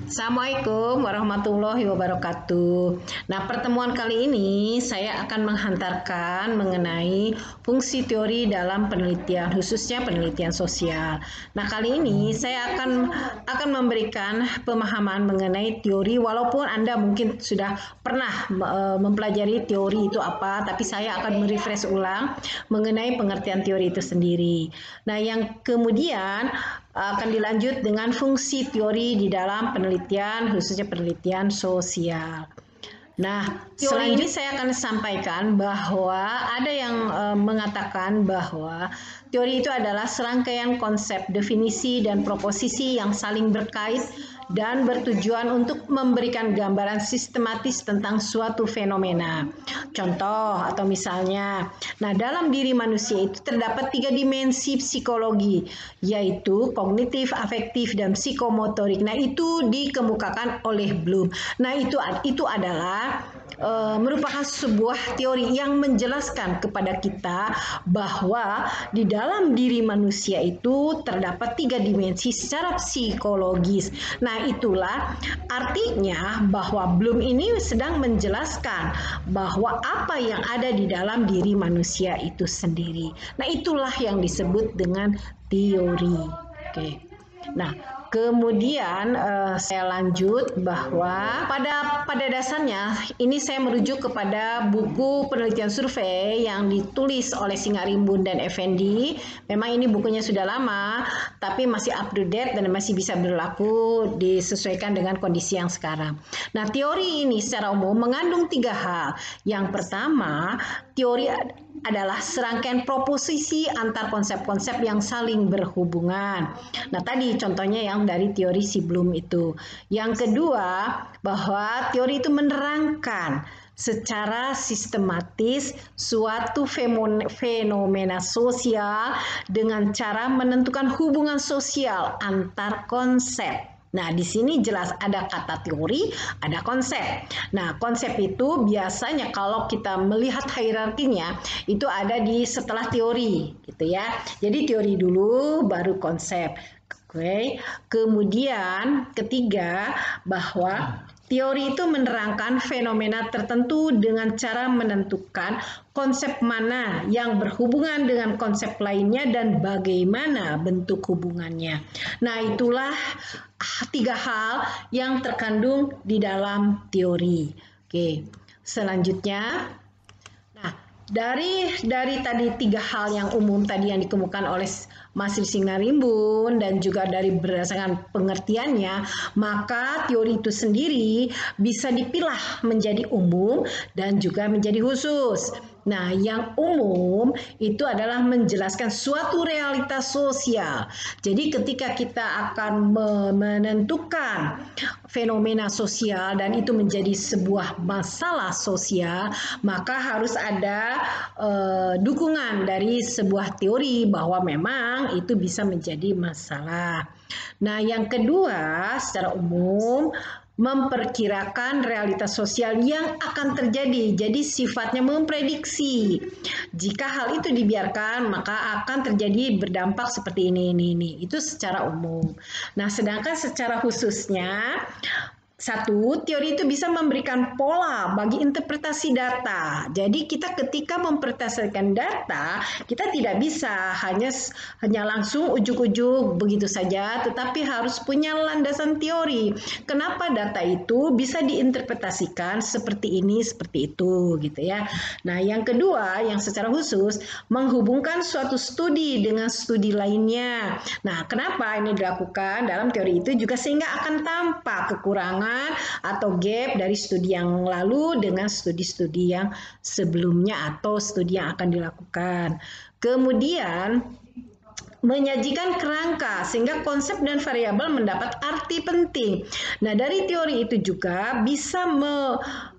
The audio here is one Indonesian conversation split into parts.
Assalamualaikum warahmatullahi wabarakatuh. Nah, pertemuan kali ini saya akan menghantarkan mengenai fungsi teori dalam penelitian, khususnya penelitian sosial. Nah, kali ini saya akan memberikan pemahaman mengenai teori, walaupun Anda mungkin sudah pernah mempelajari teori itu apa, tapi saya akan merefresh ulang mengenai pengertian teori itu sendiri. Nah, yang kemudian akan dilanjut dengan fungsi teori di dalam penelitian, khususnya penelitian sosial. Nah, selanjutnya saya akan sampaikan bahwa ada yang mengatakan bahwa teori itu adalah serangkaian konsep, definisi, dan proposisi yang saling berkait dan bertujuan untuk memberikan gambaran sistematis tentang suatu fenomena. Contoh atau misalnya, nah dalam diri manusia itu terdapat 3 dimensi psikologi, yaitu kognitif, afektif, dan psikomotorik. Nah itu dikemukakan oleh Bloom. Nah itu adalah merupakan sebuah teori yang menjelaskan kepada kita bahwa di dalam diri manusia itu terdapat 3 dimensi secara psikologis. Nah, itulah artinya bahwa Bloom ini sedang menjelaskan bahwa apa yang ada di dalam diri manusia itu sendiri. Nah, itulah yang disebut dengan teori. Oke. Nah, kemudian saya lanjut bahwa pada dasarnya ini saya merujuk kepada buku penelitian survei yang ditulis oleh Singarimbun dan Effendi. Memang ini bukunya sudah lama, tapi masih up to date dan masih bisa berlaku disesuaikan dengan kondisi yang sekarang. Nah, teori ini secara umum mengandung 3 hal. Yang pertama, teori adalah serangkaian proposisi antar konsep-konsep yang saling berhubungan. Nah, tadi contohnya yang dari teori si Bloom itu. Yang kedua, bahwa teori itu menerangkan secara sistematis suatu fenomena sosial dengan cara menentukan hubungan sosial antar konsep. Nah, di sini jelas ada kata teori, ada konsep. Nah, konsep itu biasanya kalau kita melihat hierarkinya itu ada di setelah teori, gitu ya. Jadi teori dulu baru konsep. Oke. Kemudian ketiga, bahwa teori itu menerangkan fenomena tertentu dengan cara menentukan konsep mana yang berhubungan dengan konsep lainnya dan bagaimana bentuk hubungannya. Nah, itulah 3 hal yang terkandung di dalam teori. Oke, selanjutnya. Nah, dari tadi 3 hal yang umum tadi yang dikemukakan oleh Mas Singarimbun dan juga dari berdasarkan pengertiannya, maka teori itu sendiri bisa dipilah menjadi umum dan juga menjadi khusus. Nah, yang umum itu adalah menjelaskan suatu realitas sosial. Jadi ketika kita akan menentukan fenomena sosial dan itu menjadi sebuah masalah sosial, maka harus ada dukungan dari sebuah teori bahwa memang itu bisa menjadi masalah. Nah, yang kedua, secara umum memperkirakan realitas sosial yang akan terjadi. Jadi sifatnya memprediksi. Jika hal itu dibiarkan, maka akan terjadi berdampak seperti ini. Itu secara umum. Nah, sedangkan secara khususnya, satu, teori itu bisa memberikan pola bagi interpretasi data. Jadi kita ketika mempertaskan data, kita tidak bisa hanya langsung ujuk-ujuk begitu saja, tetapi harus punya landasan teori. Kenapa data itu bisa diinterpretasikan seperti ini, seperti itu, gitu ya. Nah, yang kedua, yang secara khusus menghubungkan suatu studi dengan studi lainnya. Nah, kenapa ini dilakukan dalam teori itu juga sehingga akan tampak kekurangan atau gap dari studi yang lalu dengan studi-studi yang sebelumnya atau studi yang akan dilakukan. Kemudian menyajikan kerangka sehingga konsep dan variabel mendapat arti penting. Nah, dari teori itu juga bisa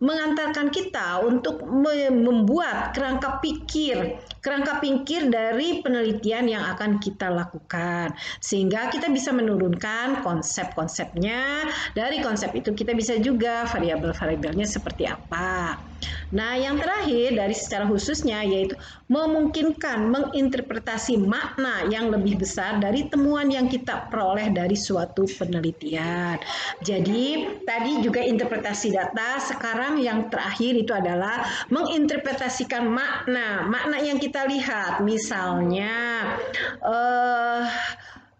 mengantarkan kita untuk membuat kerangka pikir dari penelitian yang akan kita lakukan. Sehingga kita bisa menurunkan konsep-konsepnya. Dari konsep itu kita bisa juga variabel-variabelnya seperti apa. Nah, yang terakhir dari secara khususnya yaitu memungkinkan menginterpretasi makna yang lebih besar dari temuan yang kita peroleh dari suatu penelitian. Jadi, tadi juga interpretasi data, sekarang yang terakhir itu adalah menginterpretasikan makna, makna yang kita lihat. Misalnya,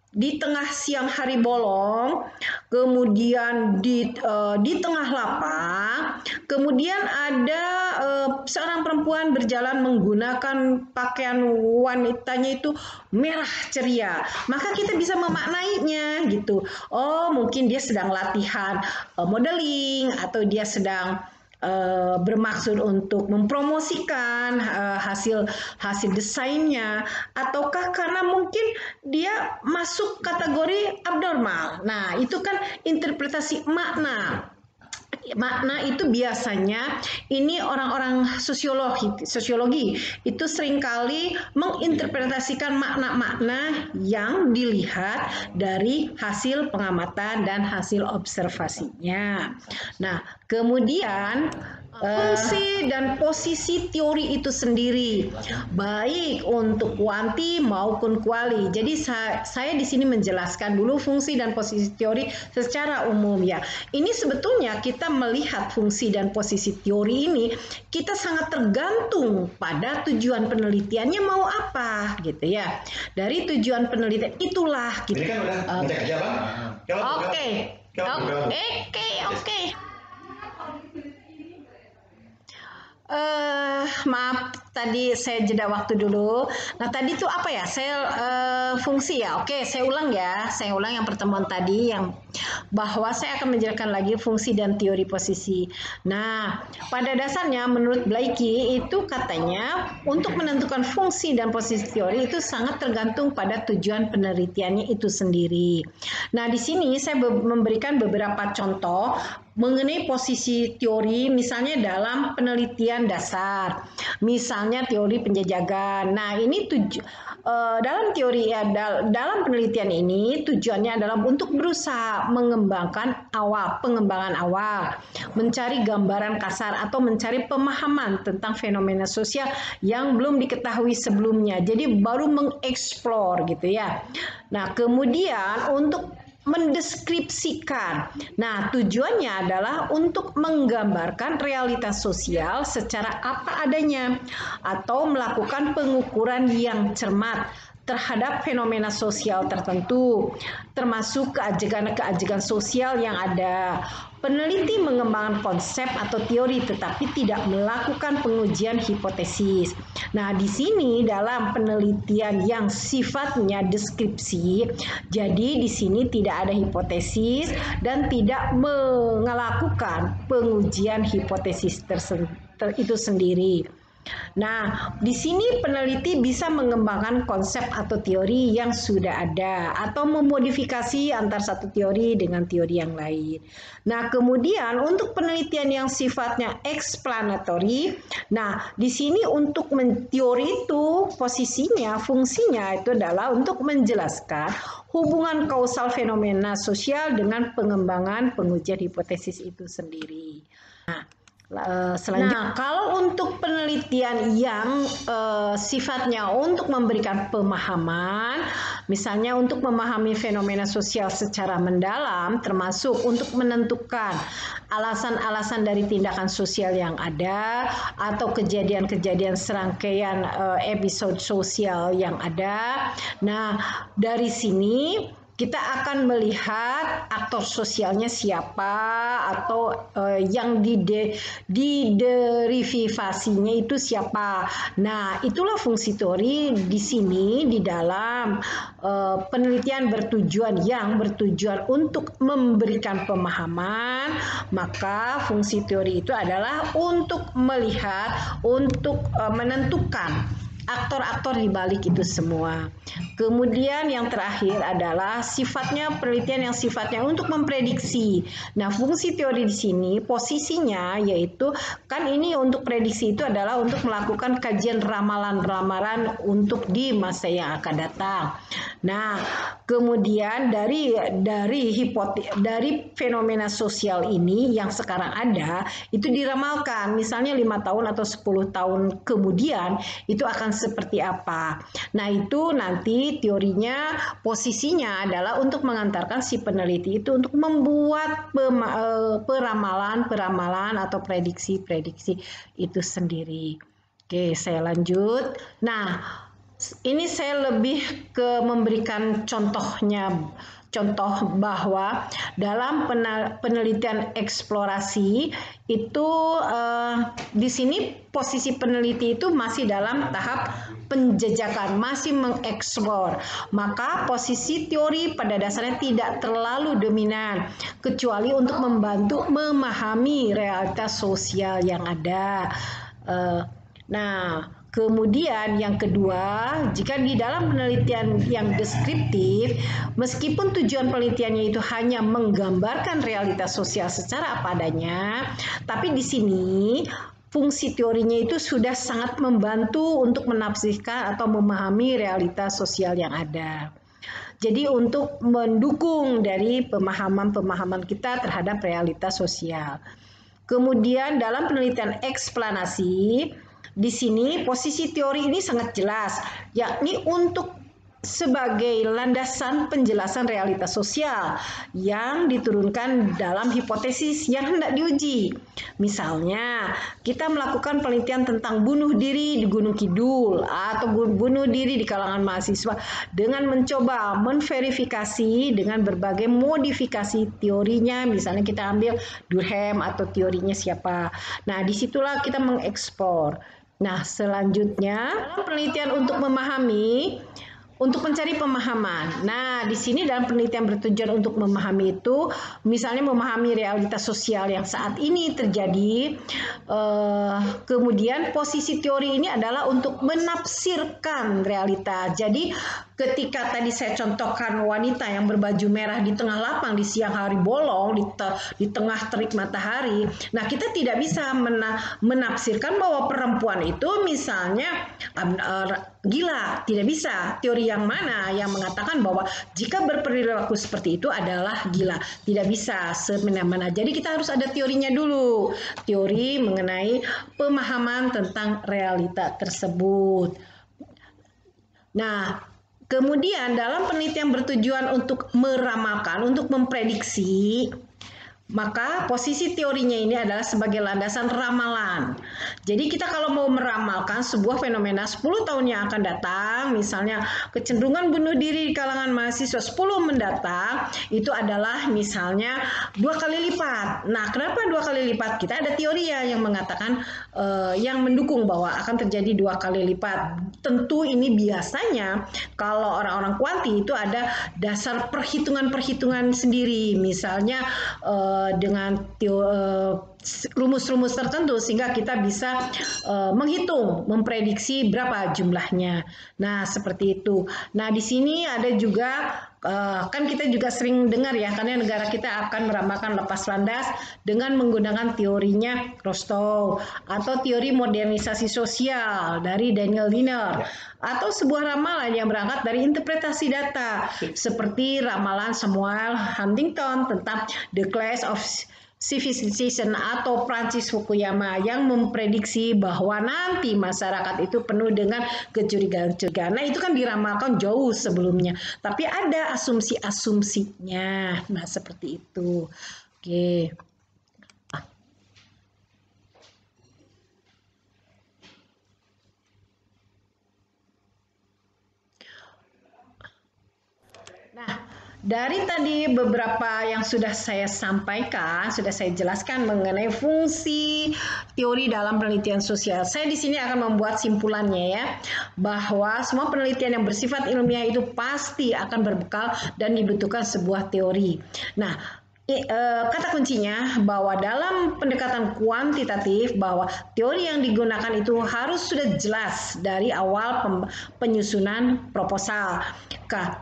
di tengah siang hari bolong, kemudian di tengah lapang, kemudian ada seorang perempuan berjalan menggunakan pakaian wanitanya itu merah ceria. Maka kita bisa memaknainya gitu. Oh, mungkin dia sedang latihan modeling atau dia sedang bermaksud untuk mempromosikan hasil desainnya, ataukah karena mungkin dia masuk kategori abnormal. Nah, itu kan interpretasi makna. Makna itu biasanya ini orang-orang sosiologi itu seringkali menginterpretasikan makna-makna yang dilihat dari hasil pengamatan dan hasil observasinya. Nah, kemudian fungsi dan posisi teori itu sendiri, baik untuk kuanti maupun kuali. Jadi saya di sini menjelaskan dulu fungsi dan posisi teori secara umum ya. Ini sebetulnya kita melihat fungsi dan posisi teori ini, kita sangat tergantung pada tujuan penelitiannya mau apa gitu ya. Dari tujuan penelitian itulah gitu. Ini kan udah ngecek aja Bang. Oke. Maaf tadi saya jeda waktu dulu. Nah tadi itu apa ya? Saya fungsi ya. Oke, saya ulang ya. Saya ulang yang pertemuan tadi yang bahwa saya akan menjelaskan lagi fungsi dan teori posisi. Nah, pada dasarnya menurut Blaikie itu katanya untuk menentukan fungsi dan posisi teori itu sangat tergantung pada tujuan penelitiannya itu sendiri. Nah, di sini saya memberikan beberapa contoh mengenai posisi teori, misalnya dalam penelitian dasar, misalnya teori penjajakan. Nah, ini dalam teori ya, dalam penelitian ini tujuannya adalah untuk berusaha mengembangkan pengembangan awal, mencari gambaran kasar atau mencari pemahaman tentang fenomena sosial yang belum diketahui sebelumnya. Jadi baru mengeksplor gitu ya. Nah, kemudian untuk mendeskripsikan. Nah, tujuannya adalah untuk menggambarkan realitas sosial secara apa adanya atau melakukan pengukuran yang cermat terhadap fenomena sosial tertentu, termasuk keajegan sosial yang ada. Peneliti mengembangkan konsep atau teori tetapi tidak melakukan pengujian hipotesis. Nah, di sini dalam penelitian yang sifatnya deskripsi, jadi di sini tidak ada hipotesis dan tidak melakukan pengujian hipotesis itu sendiri. Nah, di sini peneliti bisa mengembangkan konsep atau teori yang sudah ada atau memodifikasi antar satu teori dengan teori yang lain. Nah, kemudian untuk penelitian yang sifatnya explanatory, nah di sini untuk teori itu posisinya, fungsinya itu adalah untuk menjelaskan hubungan kausal fenomena sosial dengan pengembangan pengujian hipotesis itu sendiri. Nah, selanjutnya, kalau untuk penelitian yang sifatnya untuk memberikan pemahaman, misalnya untuk memahami fenomena sosial secara mendalam, termasuk untuk menentukan alasan-alasan dari tindakan sosial yang ada atau kejadian-kejadian serangkaian episode sosial yang ada. Nah, dari sini kita akan melihat aktor sosialnya siapa atau yang diderivasinya itu siapa. Nah, itulah fungsi teori di sini di dalam penelitian yang bertujuan untuk memberikan pemahaman, maka fungsi teori itu adalah untuk melihat, untuk menentukan aktor-aktor di balik itu semua. Kemudian yang terakhir adalah penelitian yang sifatnya untuk memprediksi. Nah, fungsi teori di sini posisinya yaitu kan ini untuk prediksi itu adalah untuk melakukan kajian ramalan-ramalan untuk di masa yang akan datang. Nah, Kemudian dari fenomena sosial ini yang sekarang ada itu diramalkan, misalnya 5 tahun atau 10 tahun kemudian itu akan seperti apa. Nah, itu nanti teorinya posisinya adalah untuk mengantarkan si peneliti itu untuk membuat peramalan atau prediksi-prediksi itu sendiri. Oke, saya lanjut. Nah, ini saya lebih ke memberikan contoh bahwa dalam penelitian eksplorasi itu di sini posisi peneliti itu masih dalam tahap penjejakan, masih mengeksplor. Maka posisi teori pada dasarnya tidak terlalu dominan, kecuali untuk membantu memahami realitas sosial yang ada. Nah, kemudian yang kedua, jika di dalam penelitian yang deskriptif, meskipun tujuan penelitiannya itu hanya menggambarkan realitas sosial secara apa adanya, tapi di sini fungsi teorinya itu sudah sangat membantu untuk menafsirkan atau memahami realitas sosial yang ada. Jadi untuk mendukung dari pemahaman kita terhadap realitas sosial. Kemudian dalam penelitian eksplanasi, di sini posisi teori ini sangat jelas, yakni untuk sebagai landasan penjelasan realitas sosial yang diturunkan dalam hipotesis yang hendak diuji. Misalnya, kita melakukan penelitian tentang bunuh diri di Gunung Kidul atau bunuh diri di kalangan mahasiswa dengan mencoba menverifikasi dengan berbagai modifikasi teorinya. Misalnya kita ambil Durkheim atau teorinya siapa. Nah, disitulah kita mengeksplor. Nah, selanjutnya penelitian untuk mencari pemahaman. Nah, di sini dalam penelitian bertujuan untuk memahami itu, misalnya memahami realitas sosial yang saat ini terjadi. Kemudian posisi teori ini adalah untuk menafsirkan realitas. Jadi, ketika tadi saya contohkan wanita yang berbaju merah di tengah lapang di siang hari bolong, di tengah terik matahari. Nah, kita tidak bisa menafsirkan bahwa perempuan itu misalnya gila, tidak bisa. Teori yang mana yang mengatakan bahwa jika berperilaku seperti itu adalah gila? Tidak bisa semena-mena. Jadi kita harus ada teorinya dulu. Teori mengenai pemahaman tentang realita tersebut. Nah, kemudian dalam penelitian bertujuan untuk meramalkan, untuk memprediksi, maka posisi teorinya ini adalah sebagai landasan ramalan. Jadi kita kalau mau meramalkan sebuah fenomena 10 tahun yang akan datang, misalnya kecenderungan bunuh diri di kalangan mahasiswa 10 mendatang, itu adalah misalnya 2 kali lipat. Nah, kenapa 2 kali lipat? Kita ada teori yang mengatakan, yang mendukung bahwa akan terjadi 2 kali lipat. Tentu ini biasanya kalau orang-orang kuanti itu ada dasar perhitungan-perhitungan sendiri, misalnya dengan rumus-rumus tertentu sehingga kita bisa menghitung, memprediksi berapa jumlahnya. Nah, seperti itu. Nah, di sini ada juga kan kita juga sering dengar ya, karena negara kita akan meramalkan lepas landas dengan menggunakan teorinya Rostow atau teori modernisasi sosial dari Daniel Wiener, atau sebuah ramalan yang berangkat dari interpretasi data seperti ramalan Samuel Huntington tentang The Clash of Civilization atau Francis Fukuyama yang memprediksi bahwa nanti masyarakat itu penuh dengan kecurigaan-kecurigaan. Nah, itu kan diramalkan jauh sebelumnya, tapi ada asumsi-asumsinya. Nah, seperti itu. Oke. Nah, dari tadi beberapa yang sudah saya sampaikan, sudah saya jelaskan mengenai fungsi teori dalam penelitian sosial. Saya di sini akan membuat simpulannya ya, bahwa semua penelitian yang bersifat ilmiah itu pasti akan berbekal dan dibutuhkan sebuah teori. Nah, kata kuncinya bahwa dalam pendekatan kuantitatif bahwa teori yang digunakan itu harus sudah jelas dari awal penyusunan proposal.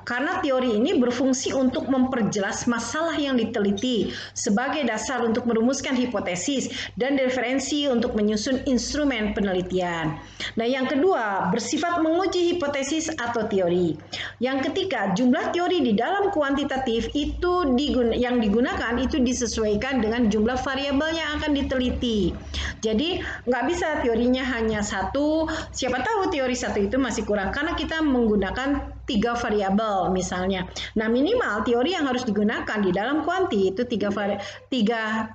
Karena teori ini berfungsi untuk memperjelas masalah yang diteliti sebagai dasar untuk merumuskan hipotesis dan referensi untuk menyusun instrumen penelitian. Nah, yang kedua, bersifat menguji hipotesis atau teori. Yang ketiga, jumlah teori di dalam kuantitatif itu yang digunakan itu disesuaikan dengan jumlah variabel yang akan diteliti. Jadi, nggak bisa teorinya hanya satu, siapa tahu teori satu itu masih kurang karena kita menggunakan 3 variabel misalnya. Nah, minimal teori yang harus digunakan di dalam kuanti itu 3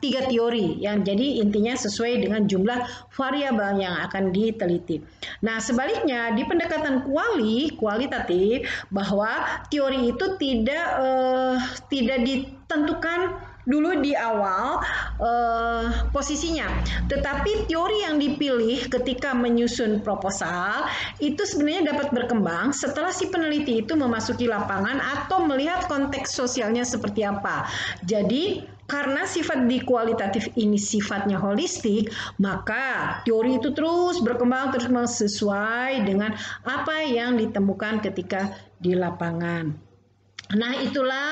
teori yang jadi intinya sesuai dengan jumlah variabel yang akan diteliti. Nah, sebaliknya di pendekatan kualitatif bahwa teori itu tidak ditentukan dulu di awal posisinya, tetapi teori yang dipilih ketika menyusun proposal itu sebenarnya dapat berkembang setelah si peneliti itu memasuki lapangan atau melihat konteks sosialnya seperti apa. Jadi karena sifat di kualitatif ini sifatnya holistik, maka teori itu terus berkembang, terus sesuai dengan apa yang ditemukan ketika di lapangan. Nah, itulah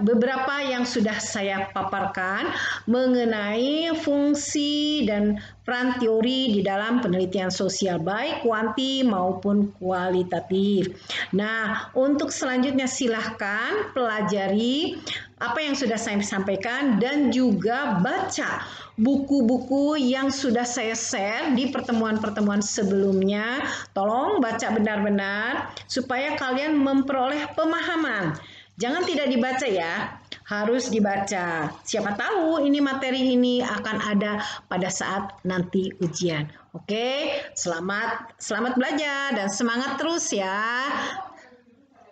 beberapa yang sudah saya paparkan mengenai fungsi dan peran teori di dalam penelitian sosial baik kuanti maupun kualitatif. Nah, untuk selanjutnya silahkan pelajari apa yang sudah saya sampaikan dan juga baca buku-buku yang sudah saya share di pertemuan-pertemuan sebelumnya. Tolong baca benar-benar supaya kalian memperoleh pemahaman. Jangan tidak dibaca ya, harus dibaca. Siapa tahu ini materi ini akan ada pada saat nanti ujian. Oke, selamat belajar dan semangat terus ya.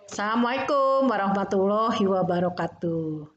Assalamualaikum warahmatullahi wabarakatuh.